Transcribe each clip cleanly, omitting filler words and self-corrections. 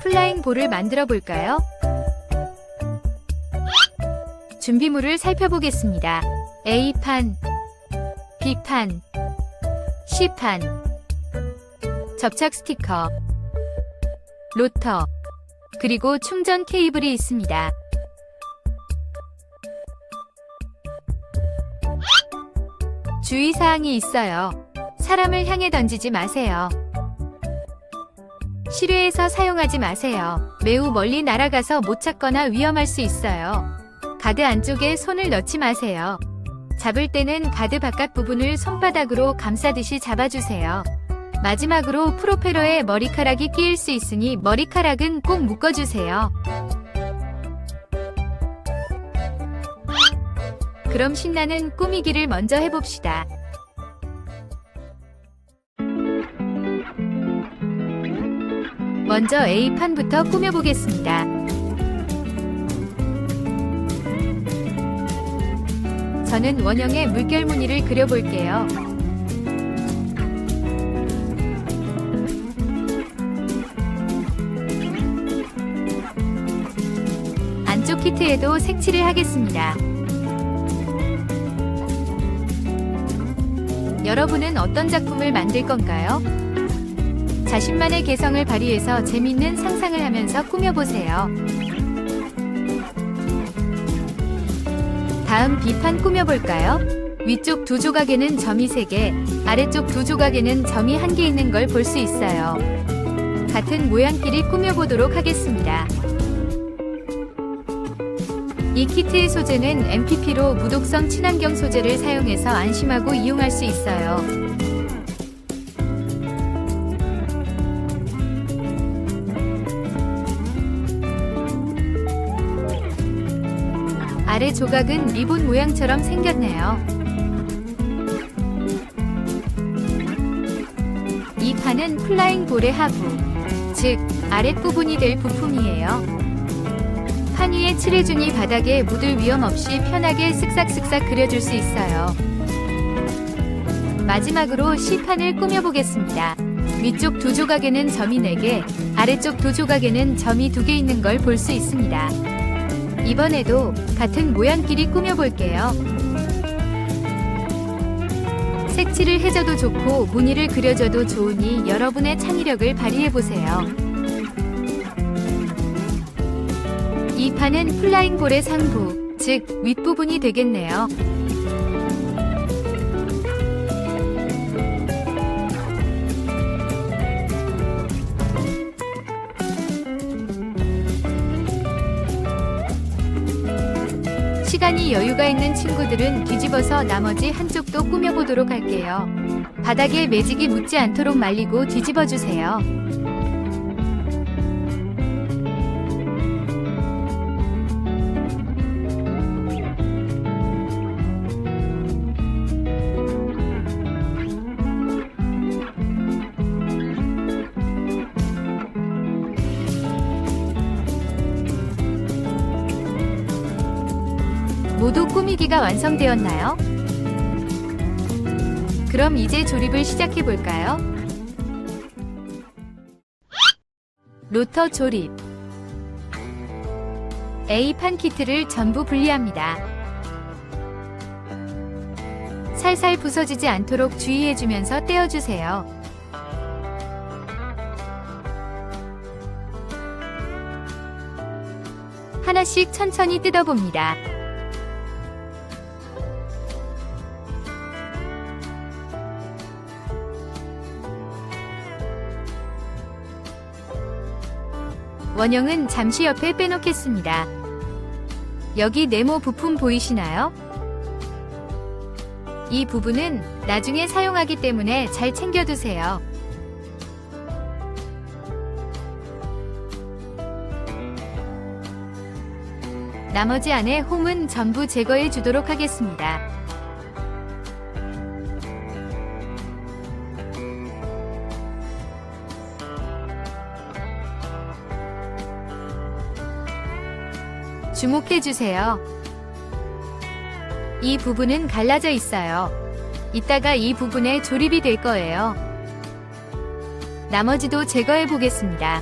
플라잉 볼을 만들어 볼까요? 준비물을 살펴보겠습니다. A판, B판, C판, 접착 스티커, 로터, 그리고 충전 케이블이 있습니다. 주의사항이 있어요. 사람을 향해 던지지 마세요. 실외에서 사용하지 마세요. 매우 멀리 날아가서 못 찾거나 위험할 수 있어요. 가드 안쪽에 손을 넣지 마세요. 잡을 때는 가드 바깥 부분을 손바닥으로 감싸듯이 잡아주세요. 마지막으로 프로펠러에 머리카락이 끼일 수 있으니 머리카락은 꼭 묶어주세요. 그럼 신나는 꾸미기를 먼저 해봅시다. 먼저 A판부터 꾸며보겠습니다. 저는 원형의 물결 무늬를 그려볼게요. 안쪽 키트에도 색칠을 하겠습니다. 여러분은 어떤 작품을 만들 건가요? 자신만의 개성을 발휘해서 재밌는 상상을 하면서 꾸며보세요. 다음 B판 꾸며볼까요? 위쪽 두 조각에는 점이 3개, 아래쪽 두 조각에는 점이 1개 있는 걸 볼 수 있어요. 같은 모양끼리 꾸며보도록 하겠습니다. 이 키트의 소재는 MPP로 무독성 친환경 소재를 사용해서 안심하고 이용할 수 있어요. 아래 조각은 리본 모양처럼 생겼네요. 이 판은 플라잉 볼의 하부, 즉 아랫부분이 될 부품이에요. 판 위에 칠해준이 바닥에 묻을 위험 없이 편하게 쓱싹쓱싹 그려줄 수 있어요. 마지막으로 C판을 꾸며보겠습니다. 위쪽 두 조각에는 점이 4개, 아래쪽 두 조각에는 점이 2개 있는 걸 볼 수 있습니다. 이번에도 같은 모양끼리 꾸며볼게요. 색칠을 해줘도 좋고 무늬를 그려줘도 좋으니 여러분의 창의력을 발휘해보세요. 이 판은 플라잉 볼의 상부, 즉 윗부분이 되겠네요. 시간이 여유가 있는 친구들은 뒤집어서 나머지 한쪽도 꾸며보도록 할게요. 바닥에 매직이 묻지 않도록 말리고 뒤집어주세요. 모두 꾸미기가 완성되었나요? 그럼 이제 조립을 시작해볼까요? 로터 조립. A판 키트를 전부 분리합니다. 살살 부서지지 않도록 주의해주면서 떼어주세요. 하나씩 천천히 뜯어봅니다. 원형은 잠시 옆에 빼놓겠습니다. 여기 네모 부품 보이시나요? 이 부분은 나중에 사용하기 때문에 잘 챙겨두세요. 나머지 안에 홈은 전부 제거해 주도록 하겠습니다. 주목해주세요. 이 부분은 갈라져 있어요. 이따가 이 부분에 조립이 될 거예요. 나머지도 제거해 보겠습니다.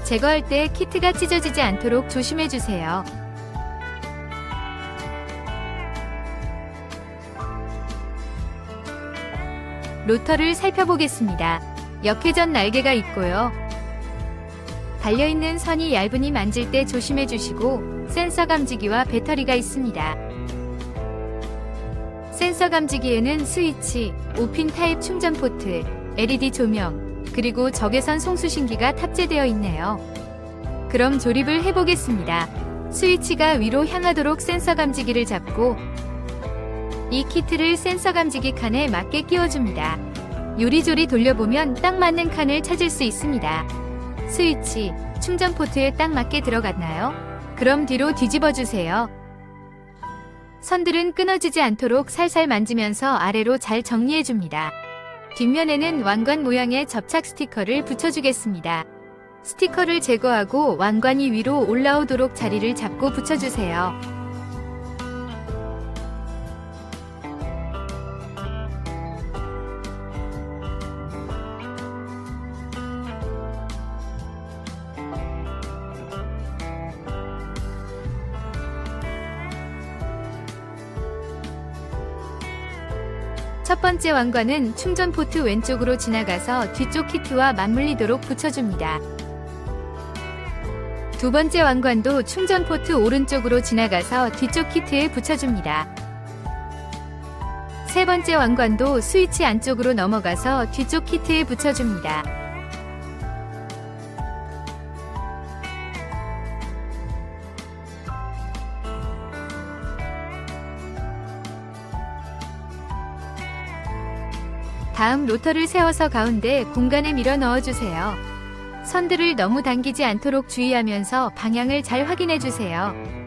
제거할 때 키트가 찢어지지 않도록 조심해주세요. 로터를 살펴보겠습니다. 역회전 날개가 있고요. 달려있는 선이 얇으니 만질 때 조심해주시고 센서 감지기와 배터리가 있습니다. 센서 감지기에는 스위치, 5핀 타입 충전 포트, LED 조명, 그리고 적외선 송수신기가 탑재되어 있네요. 그럼 조립을 해보겠습니다. 스위치가 위로 향하도록 센서 감지기를 잡고 이 키트를 센서 감지기 칸에 맞게 끼워줍니다. 요리조리 돌려보면 딱 맞는 칸을 찾을 수 있습니다. 스위치, 충전 포트에 딱 맞게 들어갔나요? 그럼 뒤로 뒤집어주세요. 선들은 끊어지지 않도록 살살 만지면서 아래로 잘 정리해줍니다. 뒷면에는 왕관 모양의 접착 스티커를 붙여주겠습니다. 스티커를 제거하고 왕관이 위로 올라오도록 자리를 잡고 붙여주세요. 첫 번째 왕관은 충전 포트 왼쪽으로 지나가서 뒤쪽 키트와 맞물리도록 붙여줍니다. 두 번째 왕관도 충전 포트 오른쪽으로 지나가서 뒤쪽 키트에 붙여줍니다. 세 번째 왕관도 스위치 안쪽으로 넘어가서 뒤쪽 키트에 붙여줍니다. 다음 로터를 세워서 가운데 공간에 밀어 넣어주세요. 선들을 너무 당기지 않도록 주의하면서 방향을 잘 확인해주세요.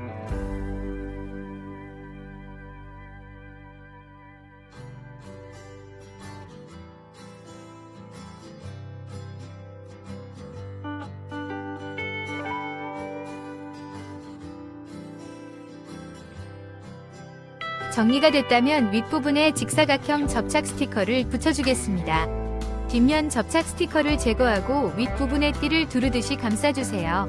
정리가 됐다면 윗부분에 직사각형 접착 스티커를 붙여주겠습니다. 뒷면 접착 스티커를 제거하고 윗부분에 띠를 두르듯이 감싸주세요.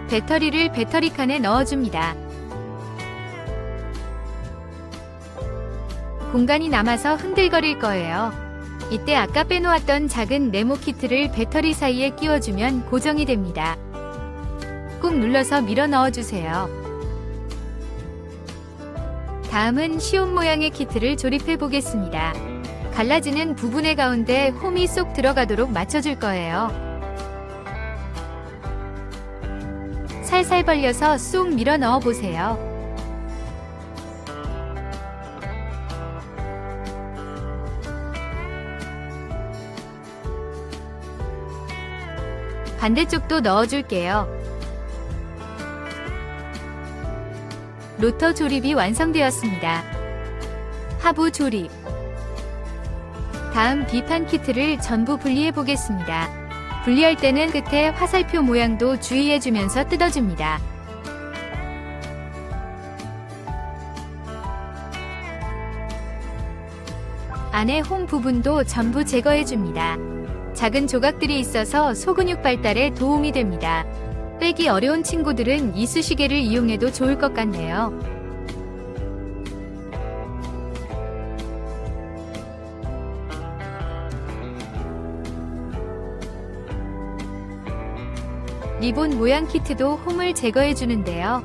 배터리를 배터리 칸에 넣어줍니다. 공간이 남아서 흔들거릴 거예요. 이때 아까 빼놓았던 작은 네모 키트를 배터리 사이에 끼워주면 고정이 됩니다. 꾹 눌러서 밀어 넣어주세요. 다음은 시온 모양의 키트를 조립해 보겠습니다. 갈라지는 부분의 가운데 홈이 쏙 들어가도록 맞춰줄 거예요. 살살 벌려서 쏙 밀어 넣어 보세요. 반대쪽도 넣어줄게요. 로터 조립이 완성되었습니다. 하부 조립. 다음 B판 키트를 전부 분리해 보겠습니다. 분리할 때는 끝에 화살표 모양도 주의해주면서 뜯어줍니다. 안에 홈 부분도 전부 제거해줍니다. 작은 조각들이 있어서 소근육 발달에 도움이 됩니다. 빼기 어려운 친구들은 이쑤시개를 이용해도 좋을 것 같네요. 리본 모양 키트도 홈을 제거해 주는데요.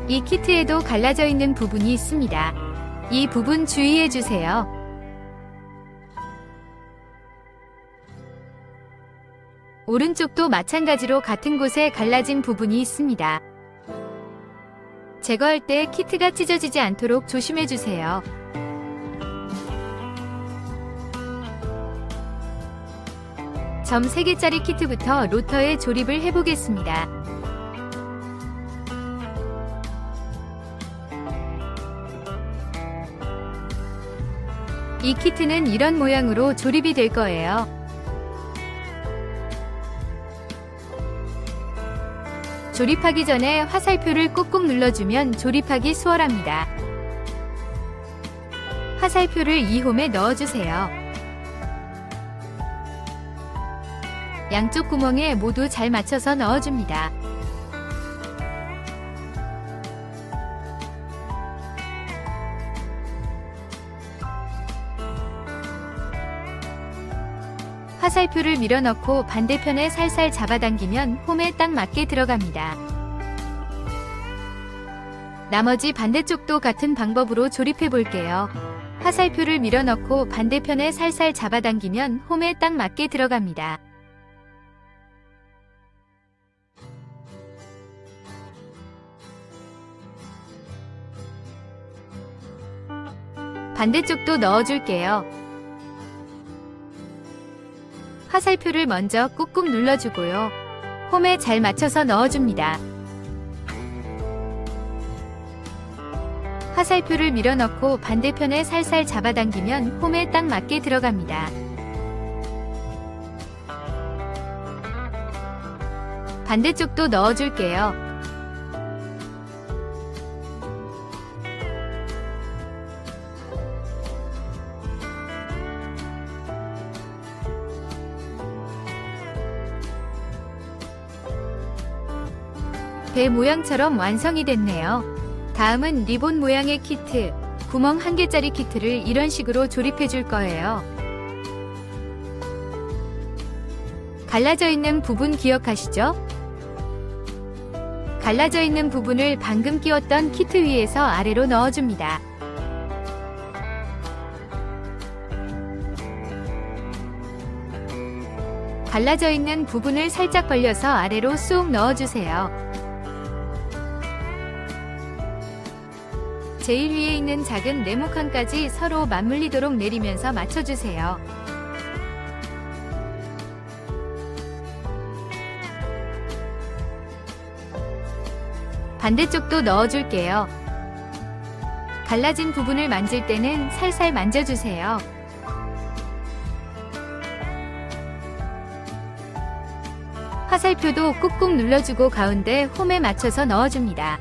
이 키트에도 갈라져 있는 부분이 있습니다. 이 부분 주의해 주세요. 오른쪽도 마찬가지로 같은 곳에 갈라진 부분이 있습니다. 제거할 때 키트가 찢어지지 않도록 조심해 주세요. 점 3개짜리 키트부터 로터에 조립을 해보겠습니다. 이 키트는 이런 모양으로 조립이 될 거예요. 조립하기 전에 화살표를 꾹꾹 눌러주면 조립하기 수월합니다. 화살표를 이 홈에 넣어주세요. 양쪽 구멍에 모두 잘 맞춰서 넣어줍니다. 화살표를 밀어넣고 반대편에 살살 잡아당기면 홈에 딱 맞게 들어갑니다. 나머지 반대쪽도 같은 방법으로 조립해 볼게요. 화살표를 밀어넣고 반대편에 살살 잡아당기면 홈에 딱 맞게 들어갑니다. 반대쪽도 넣어줄게요. 화살표를 먼저 꾹꾹 눌러주고요. 홈에 잘 맞춰서 넣어줍니다. 화살표를 밀어넣고 반대편에 살살 잡아당기면 홈에 딱 맞게 들어갑니다. 반대쪽도 넣어줄게요. 배 모양처럼 완성이 됐네요. 다음은 리본 모양의 키트, 구멍 1개짜리 키트를 이런 식으로 조립해 줄 거예요. 갈라져 있는 부분 기억하시죠? 갈라져 있는 부분을 방금 끼웠던 키트 위에서 아래로 넣어줍니다. 갈라져 있는 부분을 살짝 벌려서 아래로 쑥 넣어주세요. 제일 위에 있는 작은 네모칸까지 서로 맞물리도록 내리면서 맞춰주세요. 반대쪽도 넣어줄게요. 갈라진 부분을 만질 때는 살살 만져주세요. 화살표도 꾹꾹 눌러주고 가운데 홈에 맞춰서 넣어줍니다.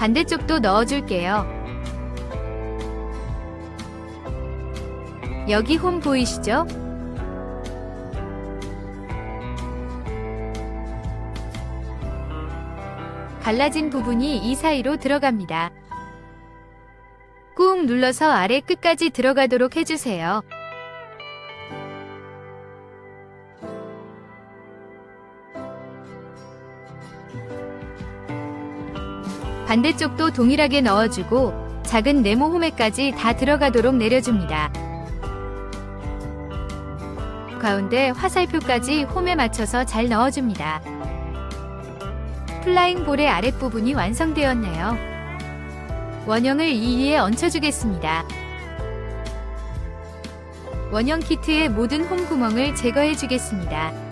반대쪽도 넣어줄게요. 여기 홈 보이시죠? 갈라진 부분이 이 사이로 들어갑니다. 꾹 눌러서 아래 끝까지 들어가도록 해주세요. 반대쪽도 동일하게 넣어주고 작은 네모 홈에까지 다 들어가도록 내려줍니다. 가운데 화살표까지 홈에 맞춰서 잘 넣어줍니다. 플라잉 볼의 아랫부분이 완성되었네요. 원형을 이 위에 얹혀주겠습니다. 원형 키트의 모든 홈 구멍을 제거해 주겠습니다.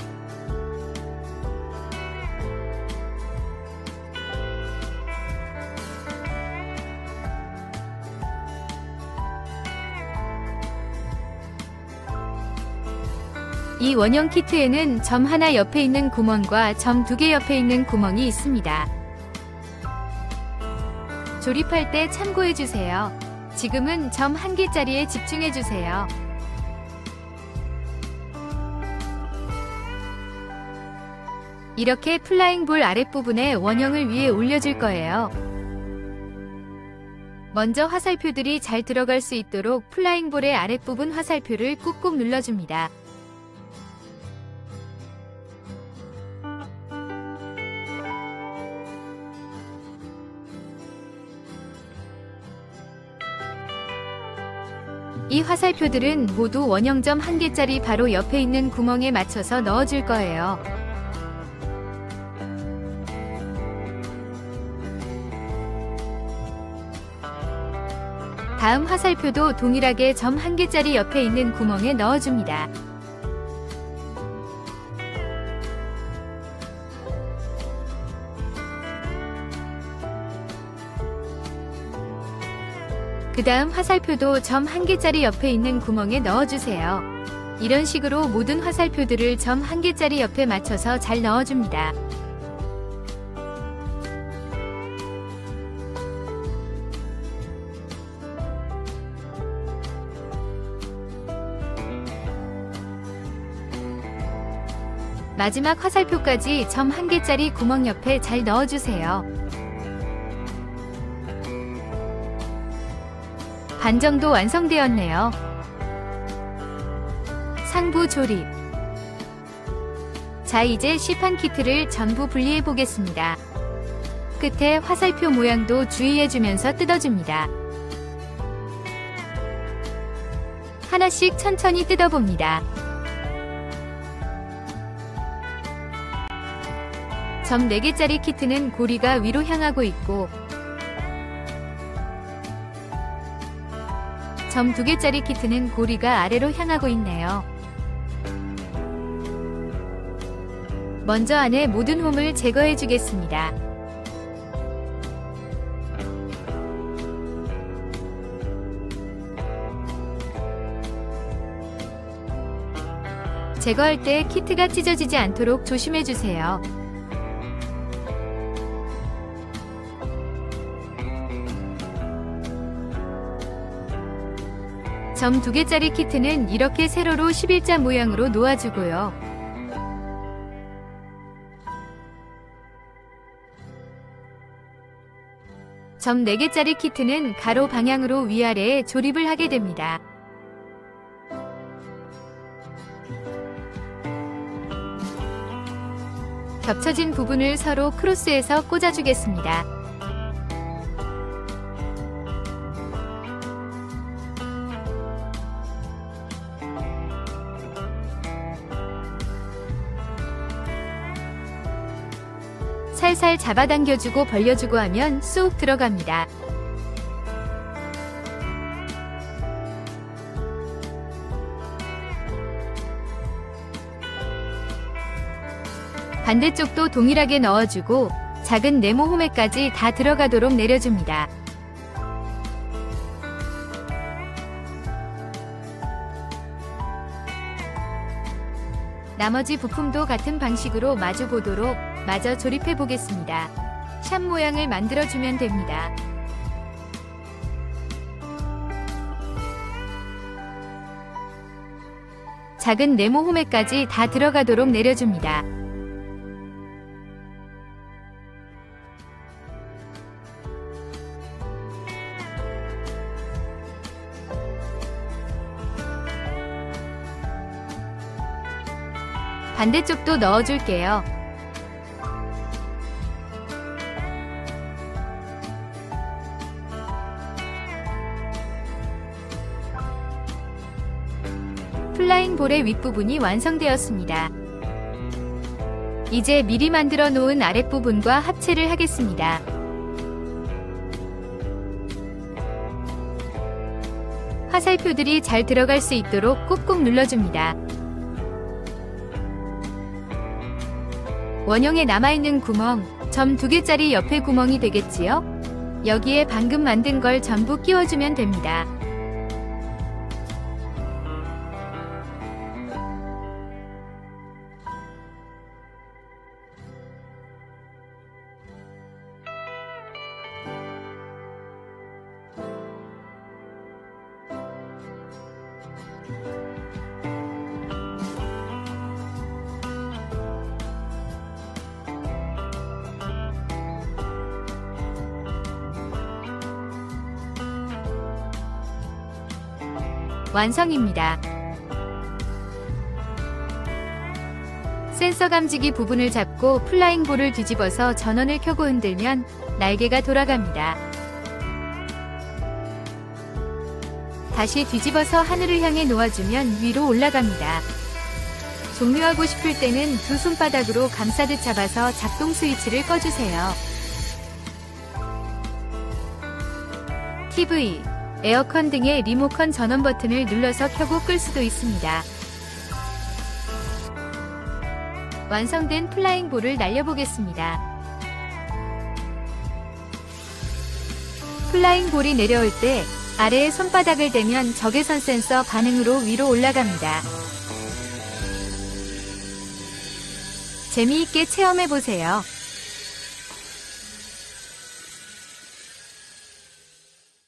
이 원형 키트에는 점 하나 옆에 있는 구멍과 점 2개 옆에 있는 구멍이 있습니다. 조립할 때 참고해주세요. 지금은 점 1개짜리에 집중해주세요. 이렇게 플라잉 볼 아랫부분에 원형을 위에 올려줄 거예요. 먼저 화살표들이 잘 들어갈 수 있도록 플라잉 볼의 아랫부분 화살표를 꾹꾹 눌러줍니다. 이 화살표들은 모두 원형점 1개짜리 바로 옆에 있는 구멍에 맞춰서 넣어줄 거예요. 다음 화살표도 동일하게 점 1개짜리 옆에 있는 구멍에 넣어줍니다. 그 다음 화살표도 점 1개짜리 옆에 있는 구멍에 넣어주세요. 이런 식으로 모든 화살표들을 점 1개짜리 옆에 맞춰서 잘 넣어줍니다. 마지막 화살표까지 점 1개짜리 구멍 옆에 잘 넣어주세요. 반 정도 완성되었네요. 상부 조립. 자, 이제 시판 키트를 전부 분리해 보겠습니다. 끝에 화살표 모양도 주의해주면서 뜯어줍니다. 하나씩 천천히 뜯어봅니다. 점 4개짜리 키트는 고리가 위로 향하고 있고 점 2개짜리 키트는 고리가 아래로 향하고 있네요. 먼저 안에 모든 홈을 제거해 주겠습니다. 제거할 때 키트가 찢어지지 않도록 조심해 주세요. 점 2개짜리 키트는 이렇게 세로로 11자 모양으로 놓아주고요. 점 4개짜리 키트는 가로 방향으로 위아래에 조립을 하게 됩니다. 겹쳐진 부분을 서로 크로스해서 꽂아주겠습니다. 살살 잡아당겨주고 벌려주고 하면 쑥 들어갑니다. 반대쪽도 동일하게 넣어주고 작은 네모 홈에까지 다 들어가도록 내려줍니다. 나머지 부품도 같은 방식으로 마주 보도록 마저 조립해 보겠습니다. 샵 모양을 만들어주면 됩니다. 작은 네모 홈에까지 다 들어가도록 내려줍니다. 반대쪽도 넣어줄게요. 플라잉 볼의 윗부분이 완성되었습니다. 이제 미리 만들어 놓은 아랫부분과 합체를 하겠습니다. 화살표들이 잘 들어갈 수 있도록 꾹꾹 눌러줍니다. 원형에 남아있는 구멍, 점 2개짜리 옆에 구멍이 되겠지요? 여기에 방금 만든 걸 전부 끼워주면 됩니다. 완성입니다. 센서 감지기 부분을 잡고 플라잉 볼을 뒤집어서 전원을 켜고 흔들면 날개가 돌아갑니다. 다시 뒤집어서 하늘을 향해 놓아주면 위로 올라갑니다. 종료하고 싶을 때는 두 손바닥으로 감싸듯 잡아서 작동 스위치를 꺼주세요. TV 에어컨 등의 리모컨 전원 버튼을 눌러서 켜고 끌 수도 있습니다. 완성된 플라잉 볼을 날려보겠습니다. 플라잉 볼이 내려올 때 아래에 손바닥을 대면 적외선 센서 반응으로 위로 올라갑니다. 재미있게 체험해보세요.